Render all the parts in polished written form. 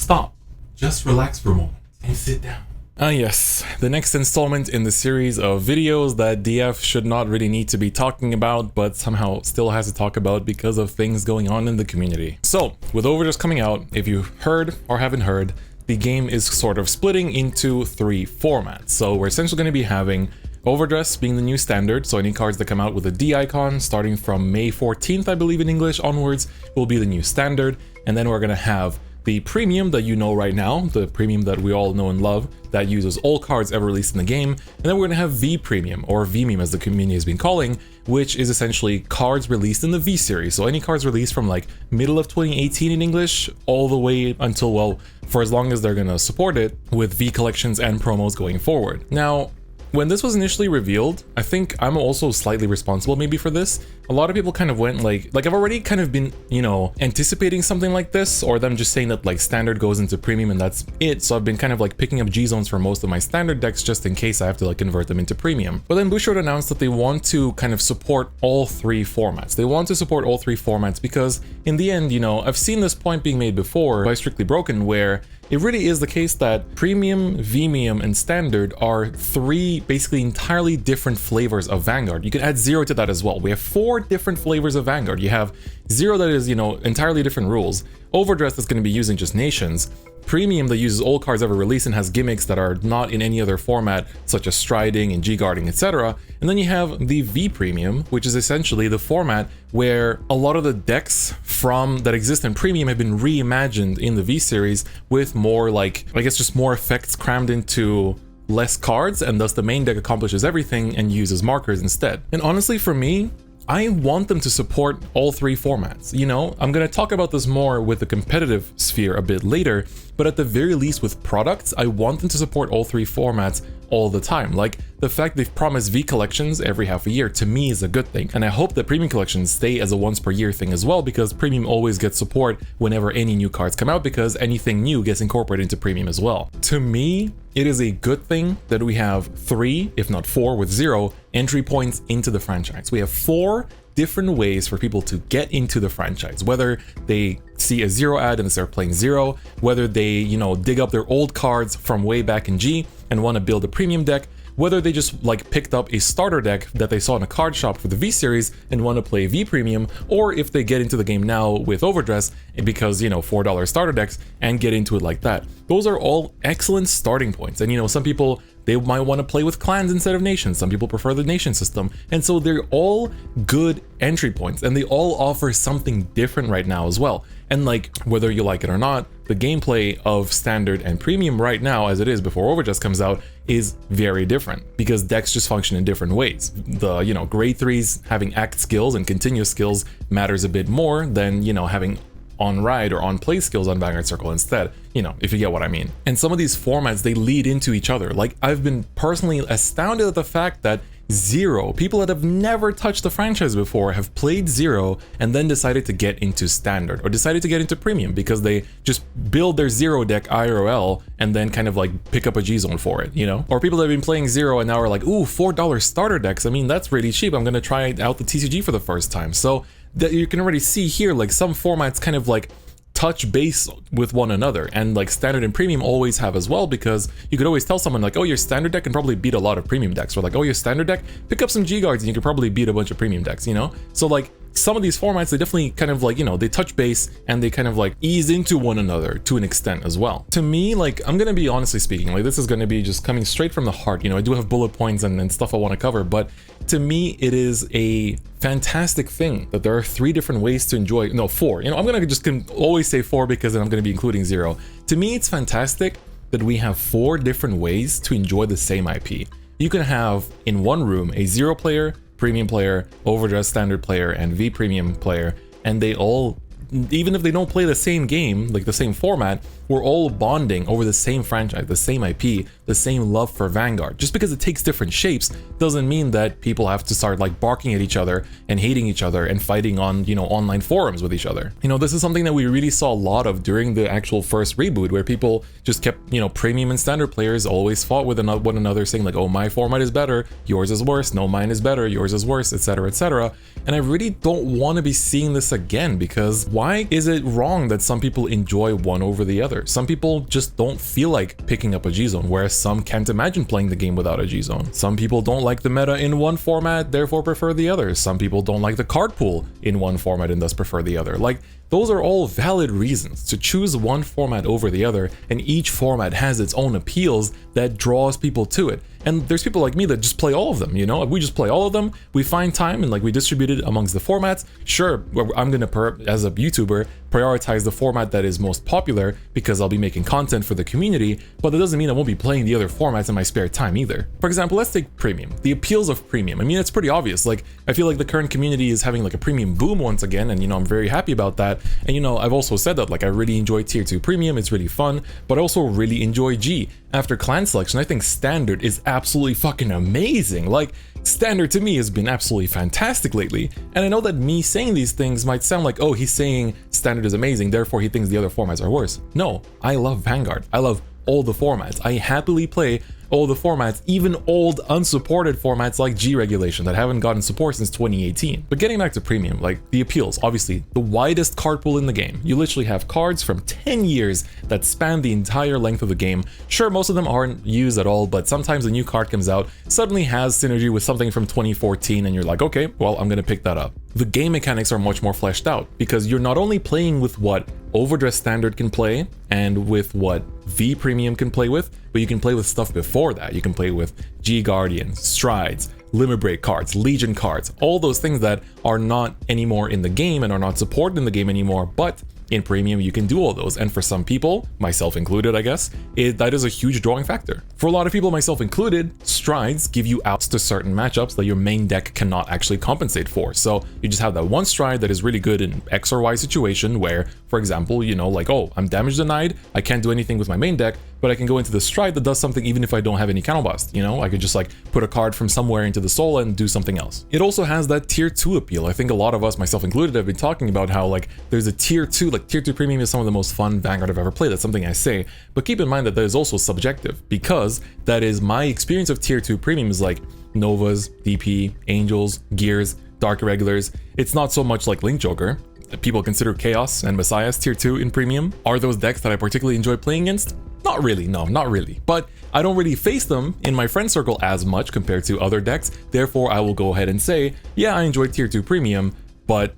stop. Just relax for a moment and sit down. Yes, the next installment in the series of videos that DF should not really need to be talking about, but somehow still has to talk about because of things going on in the community. So, with overDress coming out, if you heard or haven't heard, the game is sort of splitting into 3 formats. So we're essentially going to be having overDress being the new standard, so any cards that come out with a D icon starting from May 14th, I believe in English, onwards, will be the new standard. And then we're going to have the premium that you know right now, the premium that we all know and love, that uses all cards ever released in the game. And then we're going to have V premium, or V meme as the community has been calling, which is essentially cards released in the V series. So any cards released from like middle of 2018 in English all the way until, well, for as long as they're going to support it with V collections and promos going forward. Now, when this was initially revealed, I think I'm also slightly responsible maybe for this. A lot of people kind of went like I've already kind of been, you know, anticipating something like this, or them just saying that like standard goes into premium and that's it. So I've been kind of like picking up G zones for most of my standard decks just in case I have to like convert them into premium. But then Bushiroad announced that they want to kind of support all 3 formats. They want to support all 3 formats because in the end, you know, I've seen this point being made before by Strictly Broken where it really is the case that premium, V-medium, and standard are 3 basically entirely different flavors of Vanguard. You can add 0 to that as well. We have 4 different flavors of Vanguard. You have 0 that is, you know, entirely different rules. overDress that's going to be using just nations. Premium that uses all cards ever released and has gimmicks that are not in any other format, such as striding and G-guarding, etc. And then you have the V Premium, which is essentially the format where a lot of the decks from that exist in Premium have been reimagined in the V series with more like, I guess just more effects crammed into less cards, and thus the main deck accomplishes everything and uses markers instead. And honestly, for me, I want them to support all 3 formats. You know, I'm going to talk about this more with the competitive sphere a bit later, but at the very least with products, I want them to support all 3 formats all the time. Like, the fact they've promised V collections every half a year to me is a good thing, and I hope that premium collections stay as a once per year thing as well, because premium always gets support whenever any new cards come out, because anything new gets incorporated into premium as well. To me, it is a good thing that we have 3, if not 4 with 0, entry points into the franchise. We have 4 different ways for people to get into the franchise, whether they see a 0 ad and they start playing 0, whether they, you know, dig up their old cards from way back in G and want to build a premium deck, whether they just like picked up a starter deck that they saw in a card shop for the V series and want to play V premium, or if they get into the game now with overdress because, you know, $4 starter decks and get into it like that. Those are all excellent starting points. And, you know, some people, they might want to play with clans instead of nations. Some people prefer the nation system. And so they're all good entry points, and they all offer something different right now as well. And like, whether you like it or not, the gameplay of standard and premium right now, as it is before overdress comes out, is very different because decks just function in different ways. The, you know, grade 3s having act skills and continuous skills matters a bit more than, you know, having on ride or on play skills on Vanguard Circle instead, you know, if you get what I mean. And some of these formats, they lead into each other. Like, I've been personally astounded at the fact that 0, people that have never touched the franchise before, have played 0 and then decided to get into standard or decided to get into premium because they just build their 0 deck IRL and then kind of like pick up a G zone for it, you know? Or people that have been playing 0 and now are like, ooh, $4 starter decks. I mean, that's really cheap. I'm gonna try out the TCG for the first time. So that you can already see here, like some formats kind of like touch base with one another, and like standard and premium always have as well, because you could always tell someone like, oh, your standard deck can probably beat a lot of premium decks, or like, oh, your standard deck, pick up some G guards and you could probably beat a bunch of premium decks, you know? So like some of these formats, they definitely kind of like, you know, they touch base and they kind of like ease into one another to an extent as well. To me, like, I'm gonna be honestly speaking, like this is gonna be just coming straight from the heart, you know, I do have bullet points and stuff I want to cover, but to me, it is a fantastic thing that there are 3 different ways to enjoy, no, 4, you know, I'm gonna just always say 4 because then I'm gonna be including 0. To me, it's fantastic that we have 4 different ways to enjoy the same IP. You can have in one room a 0 player, premium player, overdress standard player, and V premium player, and they all, even if they don't play the same game, like the same format, we're all bonding over the same franchise, the same IP, the same love for Vanguard. Just because it takes different shapes doesn't mean that people have to start like barking at each other and hating each other and fighting on, you know, online forums with each other. You know, this is something that we really saw a lot of during the actual first reboot, where people just kept, you know, premium and standard players always fought with one another saying like, oh, my format is better, yours is worse, no, mine is better, yours is worse, etc., etc. And I really don't want to be seeing this again, because why is it wrong that some people enjoy one over the other? Some people just don't feel like picking up a G-Zone, whereas some can't imagine playing the game without a G-Zone. Some people don't like the meta in one format, therefore prefer the other. Some people don't like the card pool in one format and thus prefer the other. Like, those are all valid reasons to choose one format over the other, and each format has its own appeals that draws people to it. And there's people like me that just play all of them, you know? We just play all of them, we find time and like we distribute it amongst the formats. Sure, I'm gonna, as a YouTuber, prioritize the format that is most popular because I'll be making content for the community, but that doesn't mean I won't be playing the other formats in my spare time either. For example, let's take Premium, the appeals of Premium. I mean, it's pretty obvious. Like, I feel like the current community is having like a Premium boom once again, and you know, I'm very happy about that. And you know, I've also said that like I really enjoy Tier 2 Premium, it's really fun, but I also really enjoy G. After clan selection, I think Standard is absolutely fucking amazing. Like, Standard to me has been absolutely fantastic lately, and I know that me saying these things might sound like, oh, he's saying Standard is amazing, therefore he thinks the other formats are worse. No, I love Vanguard. I love all the formats. I happily play all the formats, even old unsupported formats like G regulation that haven't gotten support since 2018. But getting back to Premium, like the appeals, obviously the widest card pool in the game. You literally have cards from 10 years that span the entire length of the game. Sure, most of them aren't used at all, but sometimes a new card comes out, suddenly has synergy with something from 2014, and you're like, okay, well, I'm gonna pick that up. The game mechanics are much more fleshed out because you're not only playing with what overdress Standard can play and with what V Premium can play with, but you can play with stuff before that. You can play with G Guardians, Strides, Limit Break cards, Legion cards, all those things that are not anymore in the game and are not supported in the game anymore, but in Premium, you can do all those, and for some people, myself included, I guess, that is a huge drawing factor. For a lot of people, myself included, Strides give you outs to certain matchups that your main deck cannot actually compensate for. So you just have that one Stride that is really good in X or Y situation where, for example, you know, like, oh, I'm damage denied, I can't do anything with my main deck, but I can go into the Stride that does something even if I don't have any counterblast, you know? I could just like put a card from somewhere into the soul and do something else. It also has that tier 2 appeal. I think a lot of us, myself included, have been talking about how like there's a tier 2, like tier 2 Premium is some of the most fun Vanguard I've ever played. That's something I say, but keep in mind that is also subjective because that is my experience of tier 2 Premium is like Novas, DP, Angels, Gears, Dark Irregulars. It's not so much like Link Joker. People consider Chaos and Messiahs tier 2 in Premium. Are those decks that I particularly enjoy playing against? Not really, no, not really. But I don't really face them in my friend circle as much compared to other decks, therefore I will go ahead and say, yeah, I enjoy tier 2 Premium, but ...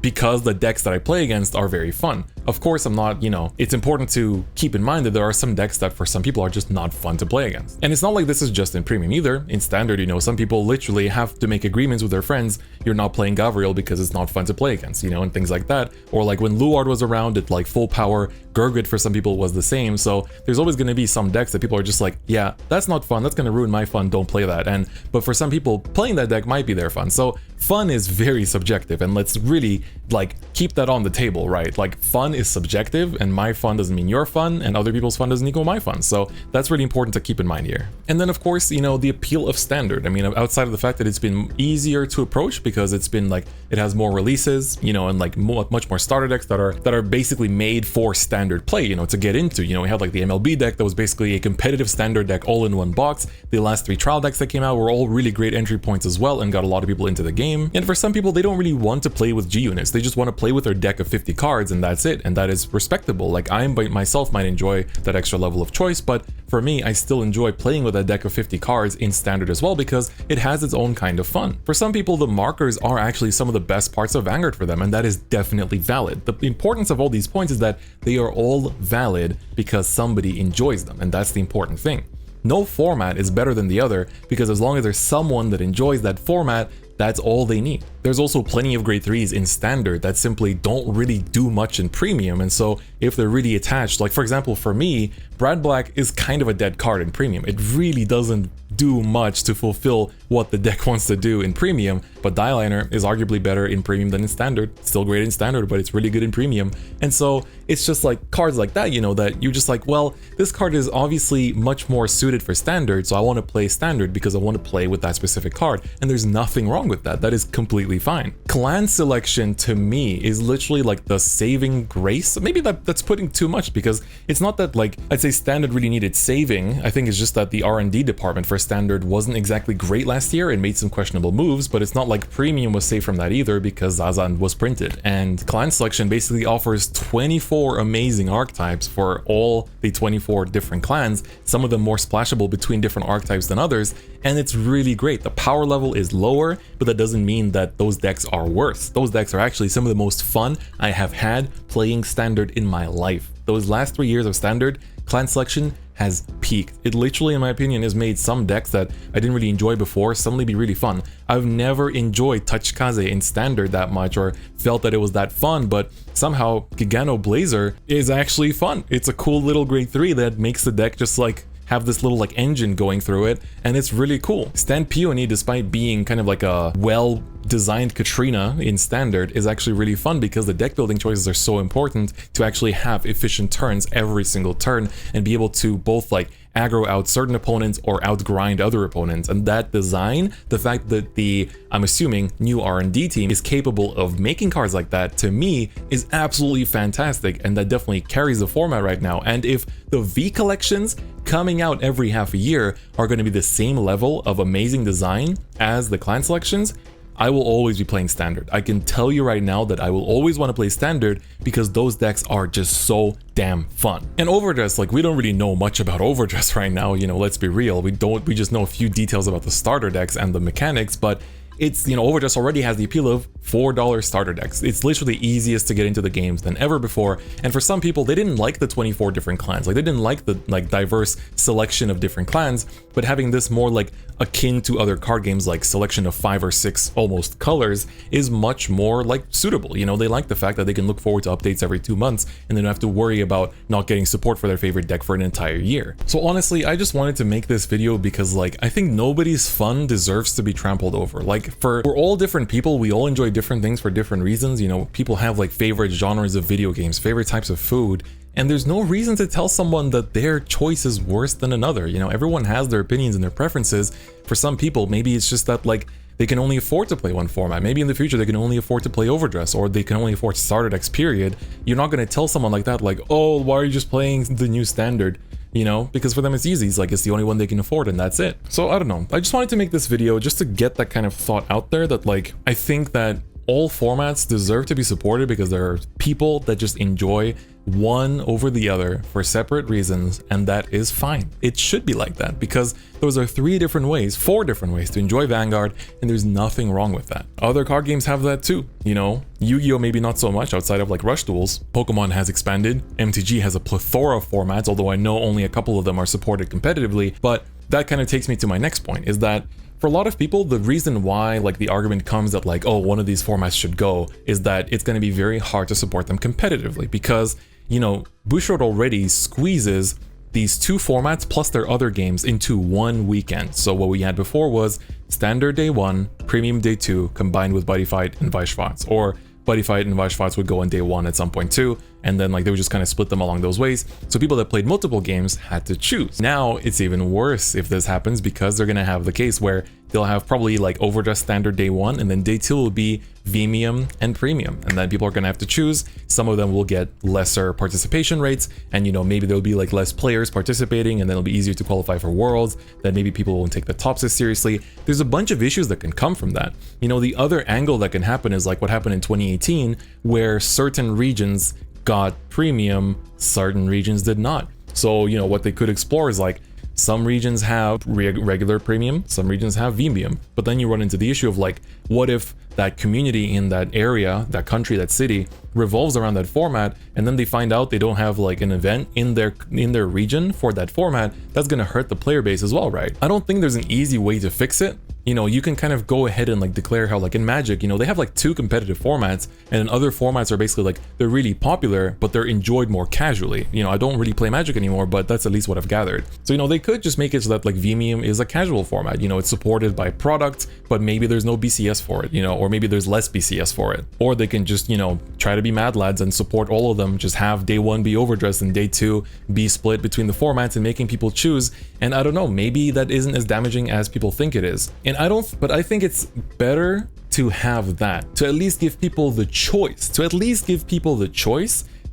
because the decks that I play against are very fun. Of course, I'm not, you know, it's important to keep in mind that there are some decks that for some people are just not fun to play against. And it's not like this is just in Premium either. In Standard, you know, some people literally have to make agreements with their friends, you're not playing Gavriel because it's not fun to play against, you know, and things like that. Or like when Luard was around, it like full power, Gurgit for some people was the same. So there's always going to be some decks that people are just like, yeah, that's not fun, that's going to ruin my fun, don't play that. But for some people, playing that deck might be their fun. So fun is very subjective, and let's really like keep that on the table, right? Like fun is subjective, and my fun doesn't mean your fun, and other people's fun doesn't equal my fun. So that's really important to keep in mind here. And then of course, you know, the appeal of Standard. I mean, outside of the fact that it's been easier to approach because it's been like, it has more releases, you know, and like much more starter decks that are basically made for Standard play, you know, to get into. You know, we had like the MLB deck that was basically a competitive Standard deck all in one box. The last 3 trial decks that came out were all really great entry points as well and got a lot of people into the game. And for some people, they don't really want to play with G units. They just want to play with their deck of 50 cards and that's it. And that is respectable. Like I myself might enjoy that extra level of choice, but for me, I still enjoy playing with a deck of 50 cards in Standard as well because it has its own kind of fun. For some people, the markers are actually some of the best parts of Vanguard for them, and that is definitely valid. The importance of all these points is that they are all valid because somebody enjoys them, and that's the important thing. No format is better than the other because as long as there's someone that enjoys that format, that's all they need. There's also plenty of grade 3s in Standard that simply don't really do much in Premium, and so if they're really attached, like for example for me, Brad Black is kind of a dead card in Premium. It really doesn't do much to fulfill what the deck wants to do in Premium, but Dieliner is arguably better in Premium than in Standard. Still great in Standard, but it's really good in Premium. And so it's just like cards like that, you know, that you're just like, well, this card is obviously much more suited for Standard, so I want to play Standard because I want to play with that specific card, and there's nothing wrong with that. That is completely completely fine. Clan selection to me is literally like the saving grace. Maybe that's putting too much, because it's not that like I'd say standard really needed saving. I think it's just that the R&D department for standard wasn't exactly great last year and made some questionable moves, but it's not like premium was safe from that either, because Zazan was printed. And clan selection basically offers 24 amazing archetypes for all the 24 different clans, some of them more splashable between different archetypes than others, and it's really great. The power level is lower, but that doesn't mean that those decks are worse. Those decks are actually some of the most fun I have had playing standard in my life. Those last 3 years of standard, clan selection has peaked. It literally, in my opinion, has made some decks that I didn't really enjoy before suddenly be really fun. I've never enjoyed Tachikaze in standard that much or felt that it was that fun, but somehow Gigano Blazer is actually fun. It's a cool little grade 3 that makes the deck just like have this little like engine going through it, and it's really cool. Stand Peony, despite being kind of like a well-designed Katrina in standard, is actually really fun because the deck building choices are so important to actually have efficient turns every single turn and be able to both like aggro out certain opponents or outgrind other opponents. And that design, the fact that the, I'm assuming, new R&D team is capable of making cards like that, to me is absolutely fantastic, and that definitely carries the format right now. And if the V collections coming out every half a year are going to be the same level of amazing design as the clan selections, I will always be playing standard. I can tell you right now that I will always want to play standard because those decks are just so damn fun. And overdress, like, we don't really know much about overdress right now, you know, let's be real. We just know a few details about the starter decks and the mechanics, but it's, you know, overdress already has the appeal of $4 starter decks. It's literally the easiest to get into the games than ever before. And for some people, they didn't like the 24 different clans. Like, they didn't like the diverse selection of different clans, but having this more like akin to other card games, like selection of 5 or 6 almost colors, is much more like suitable. You know, they like the fact that they can look forward to updates every 2 months and they don't have to worry about not getting support for their favorite deck for an entire year. So honestly, I just wanted to make this video because, like, I think nobody's fun deserves to be trampled over. Like, we're all different people, we all enjoy different things for different reasons. You know, people have like favorite genres of video games, favorite types of food, and there's no reason to tell someone that their choice is worse than another. You know, everyone has their opinions and their preferences. For some people, maybe it's just that like they can only afford to play one format. Maybe in the future they can only afford to play overdress, or they can only afford starter decks, period. You're not going to tell someone like that, like, oh, why are you just playing the new standard? You know, because for them it's easy. It's like, it's the only one they can afford and that's it. So I don't know. I just wanted to make this video just to get that kind of thought out there, that like, I think that all formats deserve to be supported because there are people that just enjoy one over the other for separate reasons, and that is fine. It should be like that because those are 4 different ways to enjoy Vanguard, and there's nothing wrong with that. Other card games have that too, you know. Yu-Gi-Oh! Maybe not so much outside of like Rush Duels. Pokemon has expanded. MTG has a plethora of formats, although I know only a couple of them are supported competitively. But that kind of takes me to my next point, is that for a lot of people, the reason why like the argument comes that like, oh, one of these formats should go, is that it's going to be very hard to support them competitively because, you know, Bushiroad already squeezes these 2 formats plus their other games into one weekend. So what we had before was Standard Day 1, Premium Day 2, combined with Buddy Fight and Weishwarz, or Buddy Fight and Weishwarz would go on Day 1 at some point too, and then like they would just kind of split them along those ways. So people that played multiple games had to choose. Now it's even worse if this happens, because they're gonna have the case where they'll have probably like overdress standard Day 1, and then Day 2 will be Vimium and Premium, and then people are gonna have to choose. Some of them will get lesser participation rates, and you know, maybe there'll be like less players participating, and then it'll be easier to qualify for Worlds. Then maybe people won't take the tops as seriously. There's a bunch of issues that can come from that. You know, the other angle that can happen is like what happened in 2018, where certain regions got Premium, certain regions did not. So, you know, what they could explore is like, some regions have regular Premium, some regions have Vimium, but then you run into the issue of like, what if that community in that area, that country, that city revolves around that format, and then they find out they don't have like an event in their region for that format? That's gonna hurt the player base as well, right? I don't think there's an easy way to fix it. You know, you can kind of go ahead and like declare how, like in Magic, you know, they have like 2 competitive formats, and then other formats are basically like, they're really popular, but they're enjoyed more casually. You know, I don't really play Magic anymore, but that's at least what I've gathered. So, you know, they could just make it so that like Vimium is a casual format. You know, it's supported by product, but maybe there's no BCS for it, you know, or maybe there's less BCS for it. Or they can just, you know, try to be mad lads and support all of them. Just have Day 1 be overdressed and Day 2 be split between the formats and making people choose. And I don't know, maybe that isn't as damaging as people think it is. And I think it's better to have that, to at least give people the choice,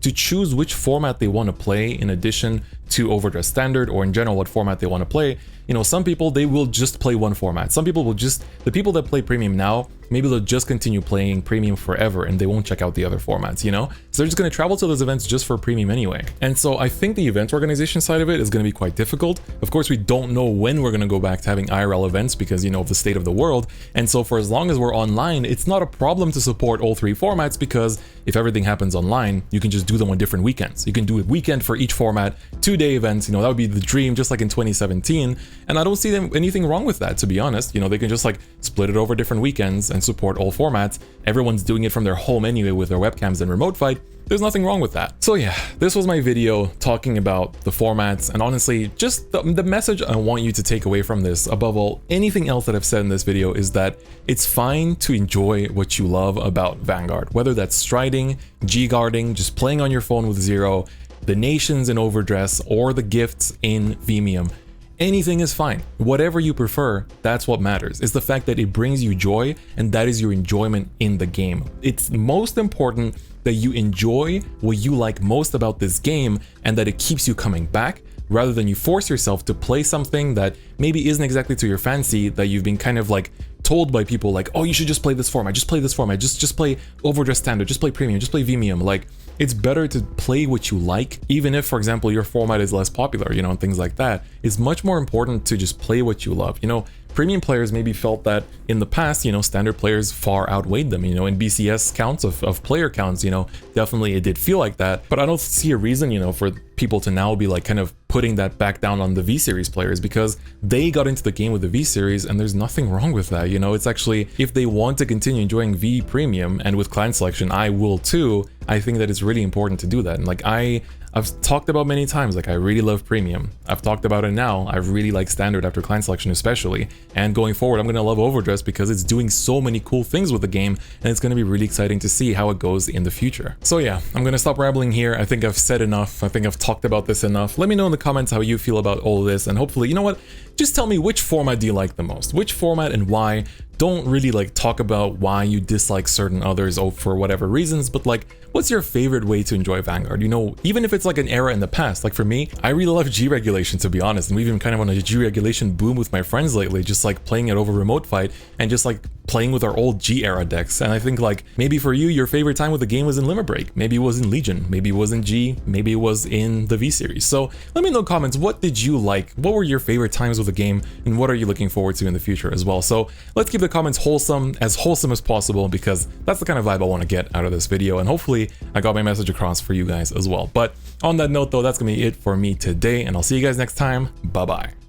to choose which format they want to play in addition to overdress standard, or in general what format they want to play. You know, some people, they will just play one format. Some people will just, the people that play premium now, maybe they'll just continue playing premium forever and they won't check out the other formats, you know? So they're just going to travel to those events just for premium anyway. And so I think the event organization side of it is going to be quite difficult. Of course, we don't know when we're going to go back to having IRL events because, you know, of the state of the world. And so for as long as we're online, it's not a problem to support all three formats, because if everything happens online, you can just do them on different weekends. You can do a weekend for each format, 2-day events, you know, that would be the dream, just like in 2017. And I don't see anything wrong with that, to be honest. You know, they can just like split it over different weekends and support all formats. Everyone's doing it from their home anyway with their webcams and remote fight. There's nothing wrong with that. So yeah, this was my video talking about the formats, and honestly, just the message I want you to take away from this, above all anything else that I've said in this video, is that it's fine to enjoy what you love about Vanguard, whether that's striding, G-guarding, just playing on your phone with Zero, the nations in overdress, or the gifts in Vimium. Anything is fine. Whatever you prefer, that's what matters. It's the fact that it brings you joy, and that is your enjoyment in the game. It's most important that you enjoy what you like most about this game, and that it keeps you coming back, rather than you force yourself to play something that maybe isn't exactly to your fancy, that you've been kind of like told by people like, oh, you should just play this format, just play this format, just play overdress standard, just play premium, just play Vimium. Like, it's better to play what you like, even if, for example, your format is less popular, you know, and things like that. It's much more important to just play what you love. You know, premium players maybe felt that in the past, you know, standard players far outweighed them, you know, in BCS counts of player counts, you know, definitely it did feel like that. But I don't see a reason, you know, for people to now be like kind of putting that back down on the V-Series players, because they got into the game with the V-Series and there's nothing wrong with that. You know, it's actually, if they want to continue enjoying V Premium, and with clan selection, I will too, I think that it's really important to do that. And like I've talked about many times, like I really love premium. I've talked about it now. I really like standard after clan selection especially. And going forward, I'm going to love overdress because it's doing so many cool things with the game, and it's going to be really exciting to see how it goes in the future. So yeah, I'm going to stop rambling here. I think I've said enough. I think I've talked about this enough. Let me know in the comments how you feel about all of this, and hopefully, you know what? Just tell me which format do you like the most? Which format and why? Don't really like talk about why you dislike certain others for whatever reasons, but like, what's your favorite way to enjoy Vanguard? You know, even if it's like an era in the past. Like for me, I really love G regulation, to be honest, and we've been kind of on a G regulation boom with my friends lately, just like playing it over remote fight and just like playing with our old G era decks. And I think like maybe for you, your favorite time with the game was in Limit Break, maybe it was in Legion, maybe it was in G, maybe it was in the V-Series. So let me know in the comments, what did you like? What were your favorite times with the game, and what are you looking forward to in the future as well? So let's keep the comments wholesome as possible, because that's the kind of vibe I want to get out of this video, and hopefully I got my message across for you guys as well. But on that note though, that's gonna be it for me today, and I'll see you guys next time. Bye bye.